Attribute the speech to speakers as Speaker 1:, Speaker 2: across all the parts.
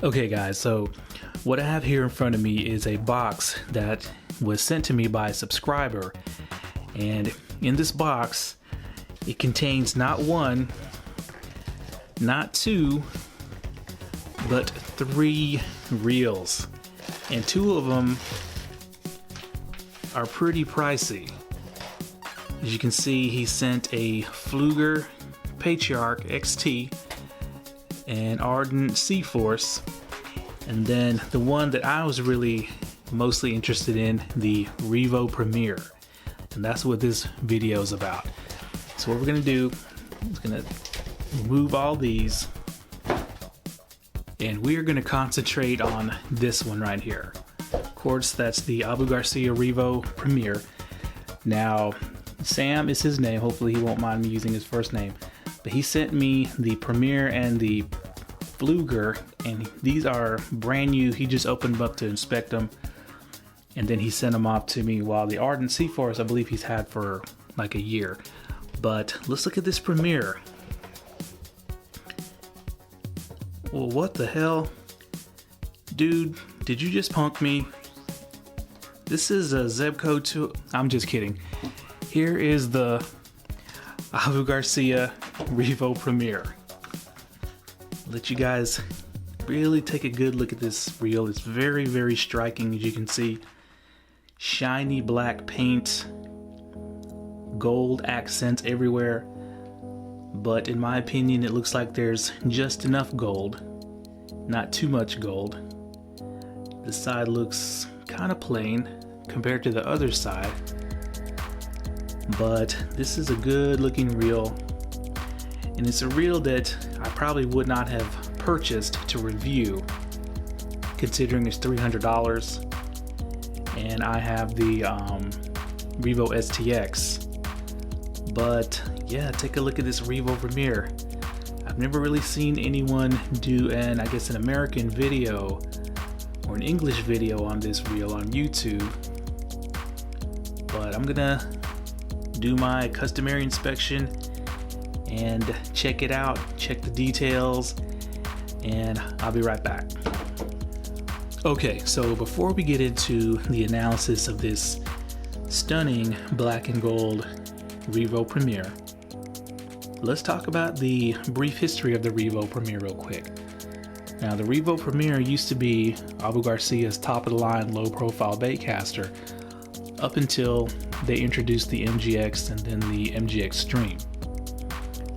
Speaker 1: Okay guys, so what I have here in front of me is a box that was sent to me by a subscriber, and in this box it contains not one, not two, but 3 reels, and 2 of them are pretty pricey. As you can see, he sent a Flugger Patriarch XT and Ardent Sea-Force, and then the one that I was really mostly interested in, the Revo Premier, and that's what this video is about. So what we're gonna do is gonna remove all these, and we're gonna concentrate on this one right here. Of course, that's the Abu Garcia Revo Premier. Now, Sam is his name. Hopefully he won't mind me using his first name. But he sent me the Premier and the Flugger, and these are brand new. He just opened them up to inspect them, and then he sent them off to me, while the Ardent Sea-Force, I believe he's had for like a year. But let's look at this Premier. Well, what the hell? Dude, did you just punk me? This is a Zebco 2. I'm just kidding. Here is the Abu Garcia Revo Premier. Let you guys really take a good look at this reel. It's very, very striking, as you can see. Shiny black paint, gold accents everywhere. But in my opinion, it looks like there's just enough gold, not too much gold. This side looks kind of plain compared to the other side. But this is a good looking reel, and it's a reel that I probably would not have purchased to review, considering it's $300, and I have the Revo STX. But yeah, take a look at this Revo Premier. I've never really seen anyone do an American video or an English video on this reel on YouTube, but I'm gonna do my customary inspection and check it out, check the details, and I'll be right back. Okay, so before we get into the analysis of this stunning black and gold Revo Premier, let's talk about the brief history of the Revo Premier real quick. Now, the Revo Premier used to be Abu Garcia's top-of-the-line low-profile baitcaster up until they introduced the MGX and then the MGX Stream.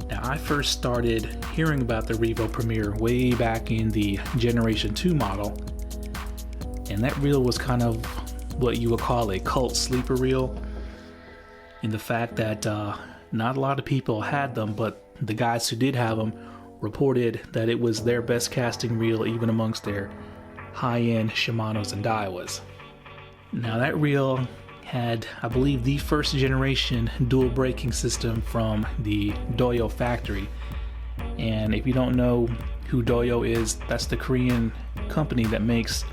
Speaker 1: Now, I first started hearing about the Revo Premier way back in the Generation 2 model, and that reel was kind of what you would call a cult sleeper reel, in the fact that not a lot of people had them, but the guys who did have them reported that it was their best casting reel, even amongst their high-end Shimanos and DAIWAs. Now, that reel had, I believe, the first generation dual braking system from the Doyo factory. And if you don't know who Doyo is, that's the Korean company that makes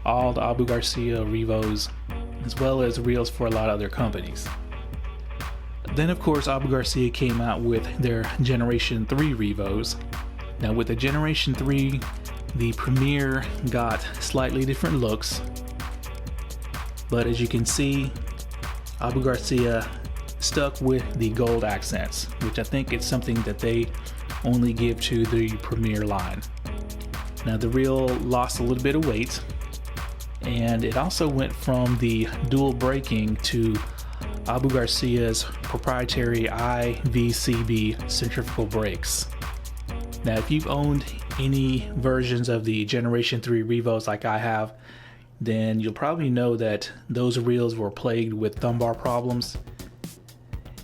Speaker 1: all the Abu Garcia Revos, as well as reels for a lot of other companies. Then of course Abu Garcia came out with their Generation 3 Revos. Now with the Generation 3, the Premier got slightly different looks, but as you can see, Abu Garcia stuck with the gold accents, which I think is something that they only give to the Premier line. Now the reel lost a little bit of weight, and it also went from the dual braking to Abu Garcia's proprietary IVCB centrifugal brakes. Now if you've owned any versions of the Generation 3 Revos like I have, then you'll probably know that those reels were plagued with thumb bar problems.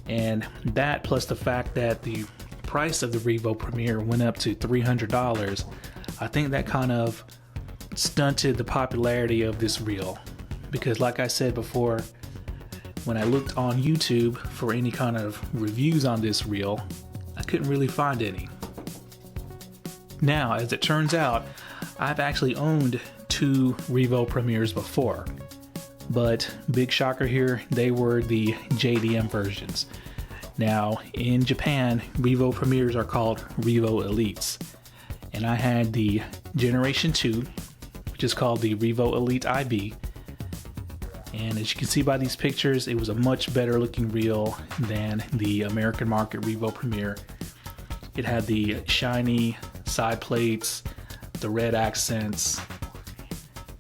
Speaker 1: And that, plus the fact that the price of the Revo Premier went up to $300, I think that kind of stunted the popularity of this reel. Because like I said before, when I looked on YouTube for any kind of reviews on this reel, I couldn't really find any. Now, as it turns out, I've actually owned 2 Revo Premiers before, but big shocker here, they were the JDM versions. Now in Japan, Revo Premiers are called Revo Elites, and I had the Generation 2, which is called the Revo Elite IB. And as you can see by these pictures, it was a much better looking reel than the American market Revo Premier. It had the shiny side plates, the red accents,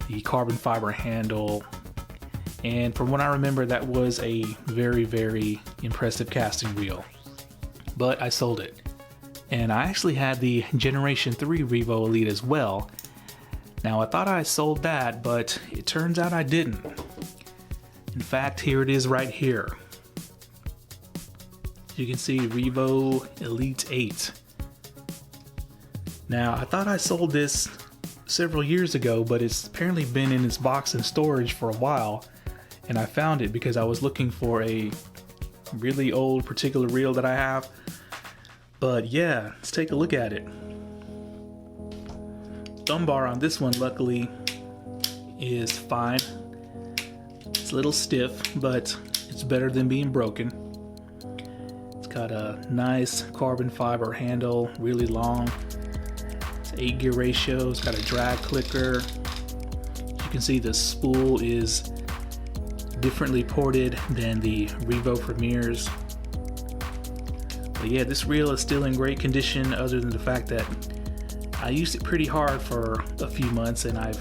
Speaker 1: the carbon fiber handle, and from what I remember, that was a very, very impressive casting reel. But I sold it. And I actually had the Generation 3 Revo Elite as well. Now I thought I sold that, but it turns out I didn't. In fact, here it is right here. You can see Revo Elite 8. Now, I thought I sold this several years ago, but it's apparently been in its box in storage for a while, and I found it because I was looking for a really old particular reel that I have. But yeah, let's take a look at it. Thumb bar on this one, luckily, is fine. It's a little stiff, but it's better than being broken. It's got a nice carbon fiber handle, really long. It's 8-gear ratio. It's got a drag clicker. You can see the spool is differently ported than the Revo Premiers. But yeah, this reel is still in great condition, other than the fact that I used it pretty hard for a few months and I've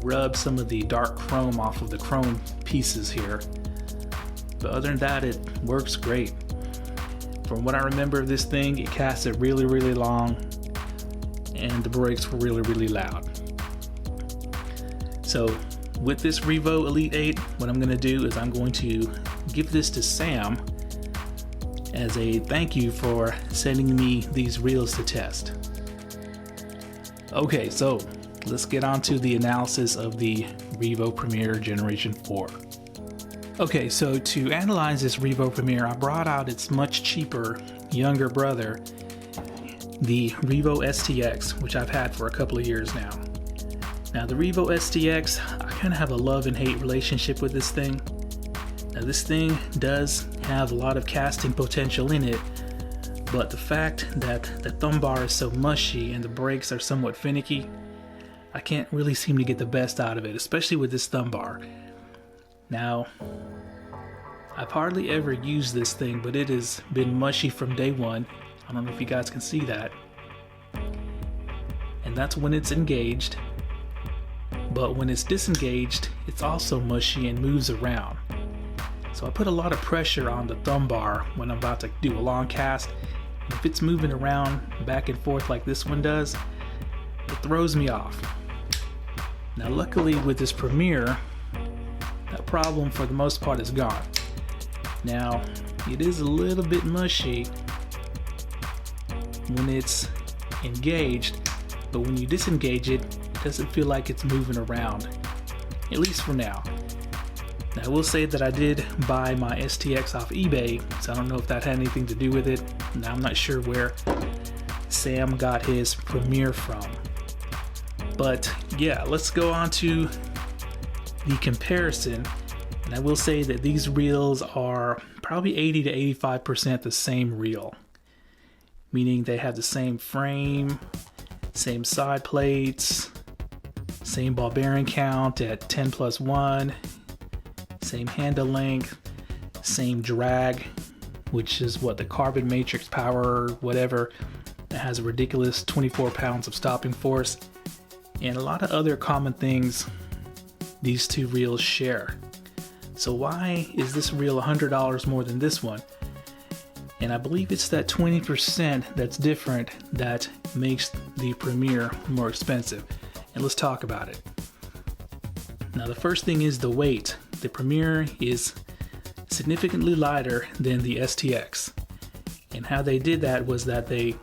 Speaker 1: rubbed some of the dark chrome off of the chrome pieces here. But other than that, it works great. From what I remember of this thing, it casted really, really long and the brakes were really, really loud. So with this Revo Elite 8, what I'm going to do is I'm going to give this to Sam as a thank you for sending me these reels to test. Okay, so let's get on to the analysis of the Revo Premier Generation 4. Okay, so to analyze this Revo Premier, I brought out its much cheaper younger brother, the Revo STX, which I've had for a couple of years now. Now the Revo STX, I kind of have a love and hate relationship with this thing. Now this thing does have a lot of casting potential in it, but the fact that the thumb bar is so mushy and the brakes are somewhat finicky, I can't really seem to get the best out of it, especially with this thumb bar. Now, I've hardly ever used this thing, but it has been mushy from day one. I don't know if you guys can see that. And that's when it's engaged. But when it's disengaged, it's also mushy and moves around. So I put a lot of pressure on the thumb bar when I'm about to do a long cast. If it's moving around back and forth like this one does, it throws me off. Now luckily with this Premier, that problem for the most part is gone. Now it is a little bit mushy when it's engaged, but when you disengage it, it doesn't feel like it's moving around, at least for now. Now I will say that I did buy my STX off eBay, so I don't know if that had anything to do with it. Now I'm not sure where Sam got his Premier from. But yeah, let's go on to the comparison. And I will say that these reels are probably 80 to 85% the same reel, meaning they have the same frame, same side plates, same ball bearing count at 10+1, same handle length, same drag, which is what the carbon matrix power, whatever, that has a ridiculous 24 pounds of stopping force, and a lot of other common things these two reels share. So why is this reel $100 more than this one? And I believe it's that 20% that's different that makes the Premier more expensive. And let's talk about it. Now the first thing is the weight. The Premier is significantly lighter than the STX. And how they did that was that they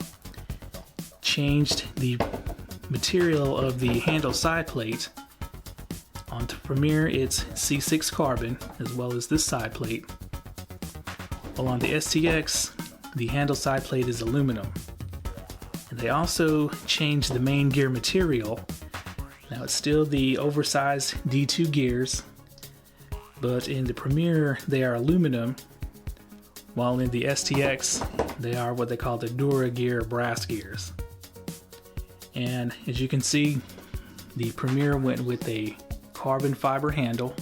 Speaker 1: changed the material of the handle side plate. On the Premier it's C6 carbon as well as this side plate. While on the STX, the handle side plate is aluminum. And they also changed the main gear material. Now it's still the oversized D2 gears, but in the Premier they are aluminum, while in the STX they are what they call the Dura gear brass gears. And as you can see, the Premiere went with a carbon fiber handle,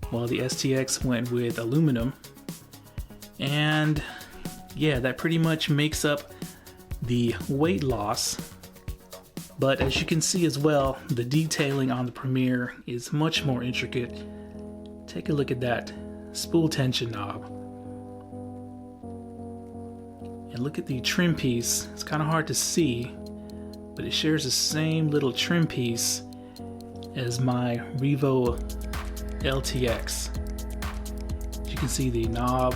Speaker 1: while the STX went with aluminum. And yeah, that pretty much makes up the weight loss. But as you can see as well, the detailing on the Premiere is much more intricate. Take a look at that spool tension knob. And look at the trim piece. It's kind of hard to see, but it shares the same little trim piece as my Revo LTX. As you can see, the knob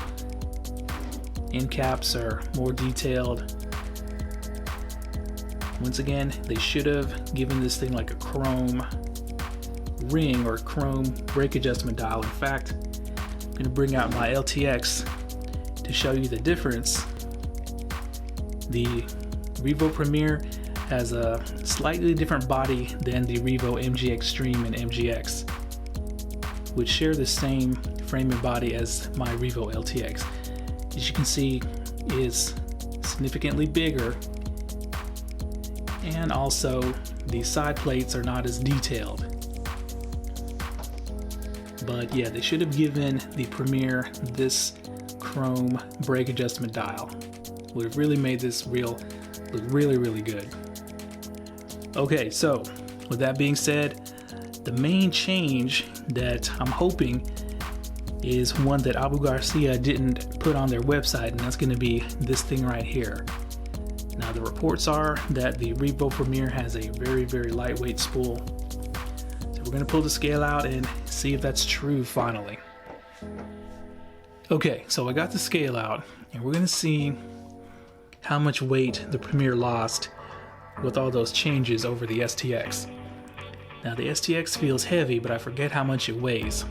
Speaker 1: end caps are more detailed. Once again, they should have given this thing like a chrome ring or chrome brake adjustment dial. In fact, I'm going to bring out my LTX to show you the difference. The Revo Premiere has a slightly different body than the Revo MG Extreme and MGX, which share the same frame and body as my Revo LTX. As you can see, is significantly bigger, and also the side plates are not as detailed. But yeah, they should have given the Premiere this chrome brake adjustment dial. Would have really made this reel look really, really good. Okay, so with that being said, the main change that I'm hoping is one that Abu Garcia didn't put on their website, and that's going to be this thing right here. Now the reports are that the Revo Premiere has a very, very lightweight spool. So we're going to pull the scale out and see if that's true finally. Okay, so I got the scale out, and we're going to see how much weight the Premiere lost with all those changes over the STX. Now the STX feels heavy, but I forget how much it weighs.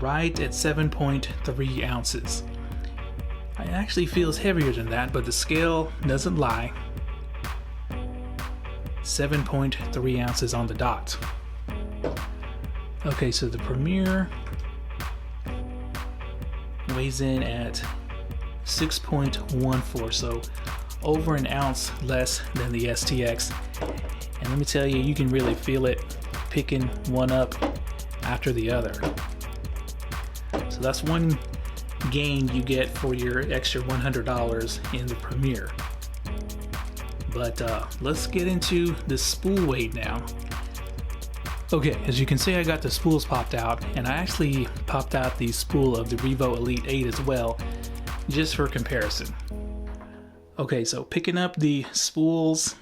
Speaker 1: Right at 7.3 ounces. It actually feels heavier than that, but the scale doesn't lie. 7.3 ounces on the dot. Okay, so the Premiere weighs in at 6.14, so over an ounce less than the STX. And let me tell you, you can really feel it picking one up after the other. So that's one gain you get for your extra $100 in the Premiere. But let's get into the spool weight now. Okay, as you can see, I got the spools popped out, and I actually popped out the spool of the Revo Elite 8 as well, just for comparison. Okay, so picking up the spools,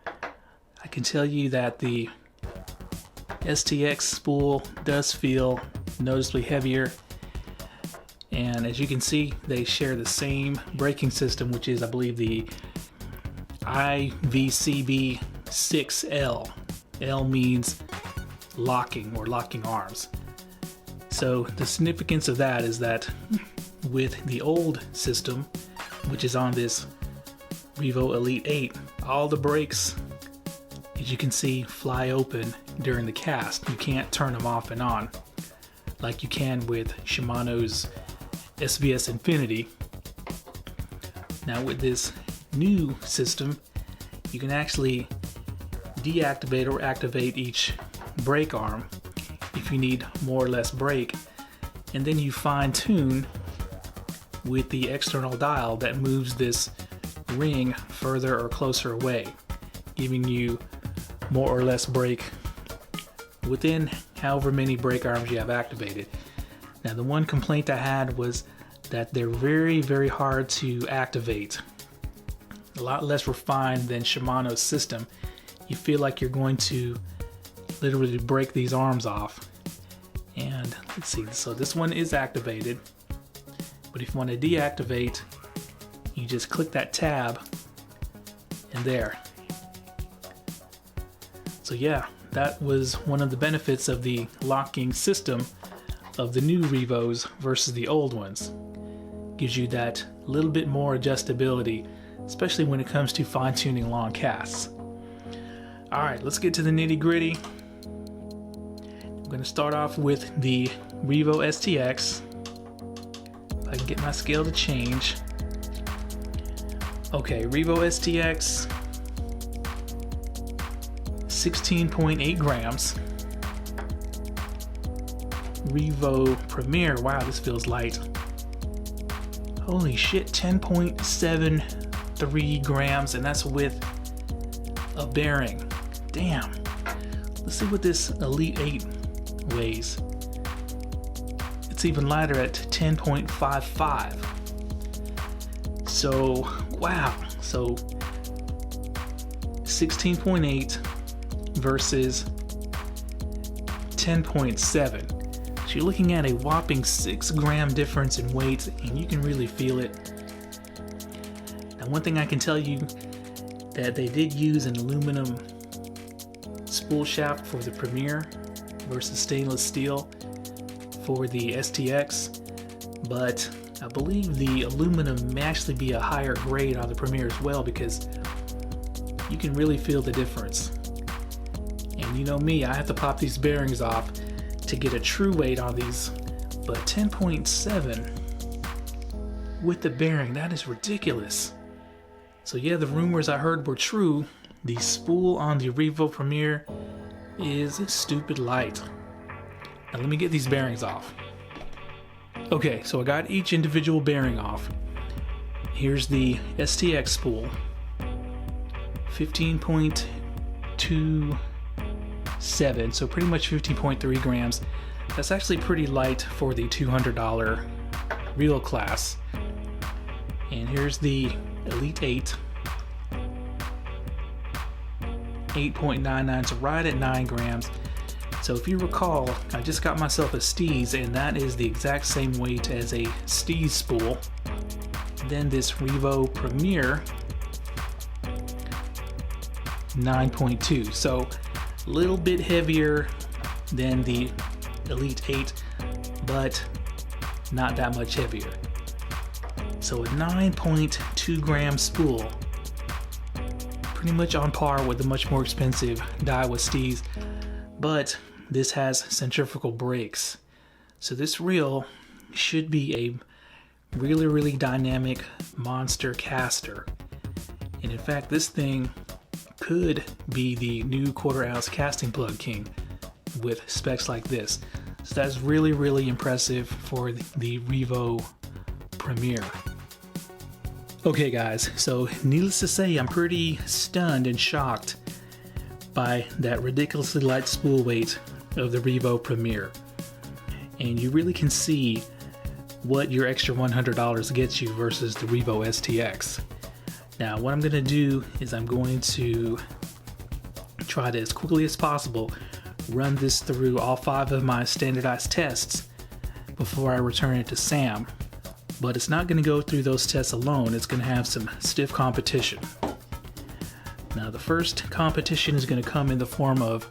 Speaker 1: I can tell you that the STX spool does feel noticeably heavier. And as you can see, they share the same braking system, which is, I believe, the IVCB6L. L means locking or locking arms. So the significance of that is that with the old system, which is on this Revo Elite 8, all the brakes, as you can see, fly open during the cast. You can't turn them off and on like you can with Shimano's SVS Infinity. Now with this new system, you can actually deactivate or activate each brake arm if you need more or less brake, and then you fine tune with the external dial that moves this ring further or closer away, giving you more or less brake within however many brake arms you have activated. Now the one complaint I had was that they're very, very hard to activate. A lot less refined than Shimano's system. You feel like you're going to literally break these arms off. And let's see, so this one is activated, but if you want to deactivate, you just click that tab and there. So yeah, that was one of the benefits of the locking system of the new Revos versus the old ones. Gives you that little bit more adjustability, especially when it comes to fine-tuning long casts. Alright, let's get to the nitty-gritty. I'm going to start off with the Revo STX. If I can get my scale to change. Okay, Revo STX, 16.8 grams. Revo Premier, wow, this feels light. Holy shit, 10.73 grams, and that's with a bearing. Damn. Let's see what this Elite 8 weighs. It's even lighter at 10.55. So, wow. So, 16.8 versus 10.7. So you're looking at a whopping 6 gram difference in weight, and you can really feel it. Now, one thing I can tell you that they did use an aluminum spool shaft for the Premier versus stainless steel for the STX, but I believe the aluminum may actually be a higher grade on the Premier as well, because you can really feel the difference. And you know me, I have to pop these bearings off to get a true weight on these, but 10.7 with the bearing, that is ridiculous. So yeah, the rumors I heard were true. The spool on the Revo Premier is stupid light. Now let me get these bearings off. Okay, so I got each individual bearing off. Here's the STX spool, 15.27, so pretty much 15.3 grams. That's actually pretty light for the $200 real class. And here's the Elite 8, 8.99, so right at 9 grams. So if you recall, I just got myself a STEEZ, and that is the exact same weight as a STEEZ spool. Then this Revo Premier, 9.2, so a little bit heavier than the Elite 8, but not that much heavier. So a 9.2 gram spool, pretty much on par with the much more expensive DAIWA STEEZ, but this has centrifugal brakes. So this reel should be a really dynamic monster caster. And in fact, this thing could be the new 1/4 ounce casting plug king with specs like this. So that's really impressive for the Revo Premier. Okay guys, so needless to say, I'm pretty stunned and shocked by that ridiculously light spool weight of the Revo Premier. And you really can see what your extra $100 gets you versus the Revo STX. Now what I'm going to do is I'm going to try to, as quickly as possible, run this through all 5 of my standardized tests before I return it to Sam. But it's not going to go through those tests alone, it's going to have some stiff competition. Now the first competition is going to come in the form of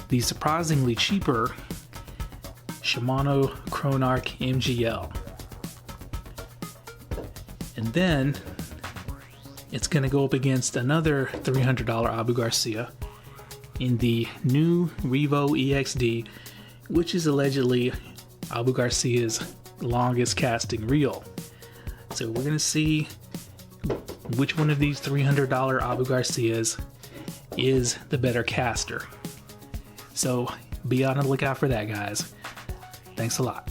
Speaker 1: the surprisingly cheaper SHIMANO CHRONARCH MGL. And then it's going to go up against another $300 Abu Garcia in the new Revo EXD, which is allegedly Abu Garcia's longest casting reel. So we're going to see which one of these $300 Abu Garcias is the better caster. So be on the lookout for that, guys. Thanks a lot.